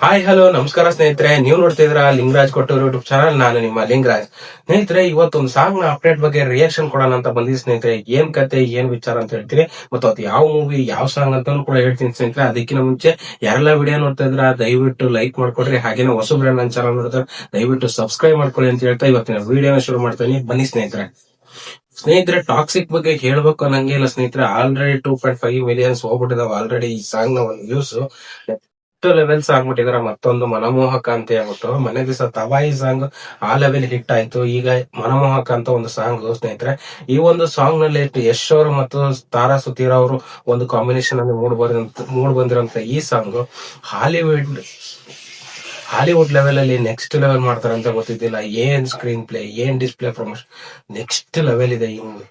Hi hello ನಮಸ್ಕಾರ ಸ್ನೇಹಿತರೆ, ನೀವು ನೋಡ್ತಾ ಇದ್ರ ಲಿಂಗರಾಜ್ ಕೊಟ್ಟೂರು ಯೂಟ್ಯೂಬ್ ಚಾನಲ್. ನಾನು ನಿಮ್ಮ ಲಿಂಗರಾಜ್. ಸ್ನೇಹಿತರೆ, ಇವತ್ತೊಂದು ಸಾಂಗ್ ನ ಅಪ್ಡೇಟ್ ಬಗ್ಗೆ ರಿಯಾಕ್ಷನ್ ಕೊಡೋಣ ಅಂತ ಬಂದಿದ್ದೀನಿ ಸ್ನೇಹಿತರೆ. ಏನ್ ಕತೆ ಏನ್ ವಿಚಾರ ಅಂತ ಹೇಳ್ತೀನಿ, ಮತ್ತು ಅದು ಯಾವ ಮೂವಿ ಯಾವ ಸಾಂಗ್ ಅಂತಾನು ಕೂಡ ಹೇಳ್ತೀನಿ ಸ್ನೇಹಿತರೆ. ಅದಕ್ಕಿಂತ ಮುಂಚೆ ಯಾರೆಲ್ಲ ವಿಡಿಯೋ ನೋಡ್ತಾ ಇದ್ರ ದಯವಿಟ್ಟು ಲೈಕ್ ಮಾಡ್ಕೊಡ್ರಿ. ಹಾಗೇನೆ ಹೊಸಬ್ರು ನನ್ನ ಚಾನಲ್ ನೋಡಿದ್ರೆ ದಯವಿಟ್ಟು ಸಬ್ಸ್ಕ್ರೈಬ್ ಮಾಡ್ಕೊಳ್ಳಿ ಅಂತ ಹೇಳ್ತಾ ಇವತ್ತಿನ ವಿಡಿಯೋನ ಶುರು ಮಾಡ್ತೀನಿ. ಬನ್ನಿ ಸ್ನೇಹಿತರೆ, ಟಾಕ್ಸಿಕ್ ಬಗ್ಗೆ ಹೇಳ್ಬೇಕು ಅನ್ನಂಗೆ ಇಲ್ಲ ಸ್ನೇಹಿತರೆ. ಆಲ್ರೆಡಿ 2.5 ಮಿಲಿಯನ್ಸ್ ಹೋಗ್ಬಿಟ್ಟಿದಾವೆ ಆಲ್ರೆಡಿ ಈ ಸಾಂಗ್ ನ ಒಂದು ವ್ಯೂಸ್. ಲೆವೆಲ್ಸ್ ಆಗ್ಬಿಟ್ಟಿದಾರೆ. ಮತ್ತೊಂದು ಮನಮೋಹಕ ಅಂತ ಹೇಳ್ಬಿಟ್ಟು ಮನೆ ದಿವಸ ತವಾಯಿ ಸಾಂಗ್ ಆ ಲೆವೆಲ್ ಹಿಟ್ ಆಯ್ತು. ಈಗ ಮನಮೋಹಕ ಅಂತ ಒಂದು ಸಾಂಗ್ ಸ್ನೇಹಿತರೆ. ಈ ಒಂದು ಸಾಂಗ್ ನಲ್ಲಿ ಯಶ್ ಅವರು ಮತ್ತು ತಾರಾ ಸುತೀರ್ ಅವರು ಒಂದು ಕಾಂಬಿನೇಷನ್ ಅಲ್ಲಿ ಮೂಡ್ ಬಂದಿರೋಂತ ಈ ಸಾಂಗ್ ಹಾಲಿವುಡ್ ಲೆವೆಲ್ ಅಲ್ಲಿ ನೆಕ್ಸ್ಟ್ ಲೆವೆಲ್ ಮಾಡ್ತಾರೆ ಅಂತ ಗೊತ್ತಿದ್ದಿಲ್ಲ. ಏನ್ ಸ್ಕ್ರೀನ್ ಪ್ಲೇ, ಏನ್ ಡಿಸ್ಪ್ಲೇ ಪ್ರಮೋಷನ್, ನೆಕ್ಸ್ಟ್ ಲೆವೆಲ್ ಇದೆ ಈ ಮೂವಿ.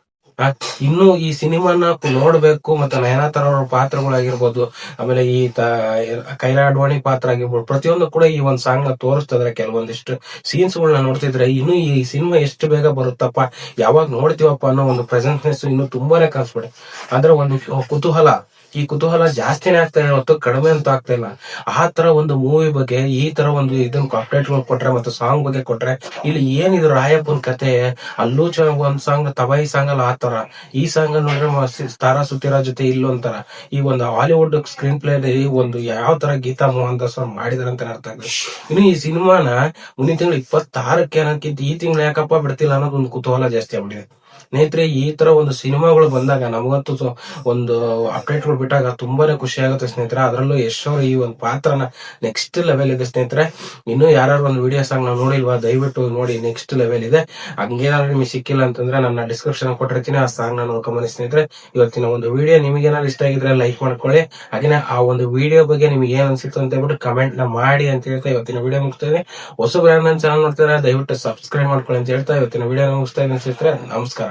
ಇನ್ನು ಈ ಸಿನಿಮಾನ ನೋಡ್ಬೇಕು. ಮತ್ತೆ ನಯನತಾರ ಅವರ ಪಾತ್ರಗಳಾಗಿರ್ಬೋದು, ಆಮೇಲೆ ಈ ಕೈರಾ ಅಡ್ವಾಣಿ ಪಾತ್ರ ಆಗಿರ್ಬೋದು, ಪ್ರತಿಯೊಂದು ಕೂಡ ಈ ಒಂದ್ ಸಾಂಗ್ ನ ತೋರಿಸ್ತಿದ್ರೆ. ಕೆಲವೊಂದಿಷ್ಟು ಸೀನ್ಸ್ ಗಳನ್ನ ನೋಡ್ತಿದ್ರೆ ಇನ್ನು ಈ ಸಿನಿಮಾ ಎಷ್ಟು ಬೇಗ ಬರುತ್ತಪ್ಪ, ಯಾವಾಗ ನೋಡ್ತೀವಪ್ಪ ಅನ್ನೋ ಒಂದು ಪ್ರೆಸೆನ್ಸ್ನೆಸ್ ಇನ್ನು ತುಂಬಾನೇ ಕಾಣಿಸ್ಬಿಡೆ. ಆದ್ರೆ ಒಂದು ಕುತೂಹಲ ಜಾಸ್ತಿನೇ ಆಗ್ತಾ ಇದೆ ಹೊತ್ತು ಕಡಿಮೆ ಅಂತ ಆಗ್ತಾ ಇಲ್ಲ. ಆ ತರ ಒಂದು ಮೂವಿ ಬಗ್ಗೆ ಈ ತರ ಒಂದು ಇದನ್ನ ಅಪ್ಡೇಟ್ ಕೊಟ್ರೆ ಮತ್ತೆ ಸಾಂಗ್ ಬಗ್ಗೆ ಕೊಟ್ರೆ, ಇಲ್ಲಿ ಏನಿದು ರಾಯಪ್ಪನ್ ಕತೆ. ಅಲ್ಲೂ ಚೆನ್ನಾಗಿ ಒಂದ್ ಸಾಂಗ್ ತಬಾಯಿ ಸಾಂಗ್ ಅಲ್ಲ ಆ ತರ. ಈ ಸಾಂಗ್ ನೋಡ್ರೆ ತಾರಾ ಸುತೀರಾ ಜೊತೆ ಇಲ್ಲೊಂಥರ ಈ ಒಂದು ಹಾಲಿವುಡ್ ಸ್ಕ್ರೀನ್ ಪ್ಲೇ ಒಂದು ಯಾವ ತರ ಗೀತಾ ಮೋಹನ್ ದಾಸ್ ಮಾಡಿದಾರೆ ಅಂತ ಅರ್ಥ ಆಗುತ್ತೆ. ಇನ್ನು ಈ ಸಿನಿಮಾನ ಮುಂದಿನ ತಿಂಗಳು 26ಕ್ಕೆ ಅನ್ನೋಕ್ಕಿಂತ ಈ ತಿಂಗಳು ಯಾಕಪ್ಪ ಬಿಡ್ತಿಲ್ಲ ಅನ್ನೋದು ಒಂದು ಕುತೂಹಲ ಜಾಸ್ತಿ ಆಗ್ಬಿಟ್ಟಿದೆ ಸ್ನೇಹಿತರೆ. ಈ ತರ ಒಂದು ಸಿನಿಮಾಗಳು ಬಂದಾಗ ನಮಗಂತೂ ಒಂದು ಅಪ್ಡೇಟ್ಗಳು ಬಿಟ್ಟಾಗ ತುಂಬಾನೇ ಖುಷಿ ಆಗುತ್ತೆ ಸ್ನೇಹಿತರೆ. ಅದರಲ್ಲೂ ಯಶ್ ಅವರು ಈ ಒಂದು ಪಾತ್ರನ ನೆಕ್ಸ್ಟ್ ಲೆವೆಲ್ ಇದೆ ಸ್ನೇಹಿತರೆ. ಇನ್ನು ಯಾರು ಒಂದು ವಿಡಿಯೋ ಸಾಂಗ್ ನಾವು ನೋಡಿಲ್ವಾ, ದಯವಿಟ್ಟು ನೋಡಿ, ನೆಕ್ಸ್ಟ್ ಲೆವೆಲ್ ಇದೆ. ಹಂಗೇನಾದ್ರು ನಿಮಗೆ ಸಿಕ್ಕಿಲ್ಲ ಅಂತಂದ್ರೆ ನನ್ನ ಡಿಸ್ಕ್ರಿಪ್ಷನ್ ಕೊಟ್ಟಿರ್ತೀನಿ, ಆ ಸಾಂಗ್ ನಾನು ನೋಡ್ಕೊಂಬನ್ನಿ ಸ್ನೇಹಿತರೆ. ಇವತ್ತಿನ ಒಂದು ವಿಡಿಯೋ ನಿಮಗೆ ಏನಾದ್ರು ಇಷ್ಟ ಆಗಿದ್ರೆ ಲೈಕ್ ಮಾಡ್ಕೊಳ್ಳಿ. ಹಾಗೇನೆ ಆ ಒಂದು ವಿಡಿಯೋ ಬಗ್ಗೆ ನಿಮ್ಗೆ ಏನ್ ಅನ್ಸಿತ್ತು ಅಂತ ಹೇಳ್ಬಿಟ್ಟು ಕಮೆಂಟ್ ನ ಮಾಡಿ ಅಂತ ಹೇಳ್ತಾ ಇವತ್ತಿನ ವಿಡಿಯೋ ಮುಗಿಸ್ತೇನೆ. ಹೊಸಬ್ರು ನನ್ನ ಚಾನಲ್ ನೋಡ್ತಾರೆ ದಯವಿಟ್ಟು ಸಬ್ಸ್ಕ್ರೈಬ್ ಮಾಡ್ಕೊಳ್ಳಿ ಅಂತ ಹೇಳ್ತಾ ಇವತ್ತಿನ ವಿಡಿಯೋ ಮುಗಿಸ್ತಾ ಇದ್ದೀನಿ ಸ್ನೇಹಿತರೆ. ನಮಸ್ಕಾರ.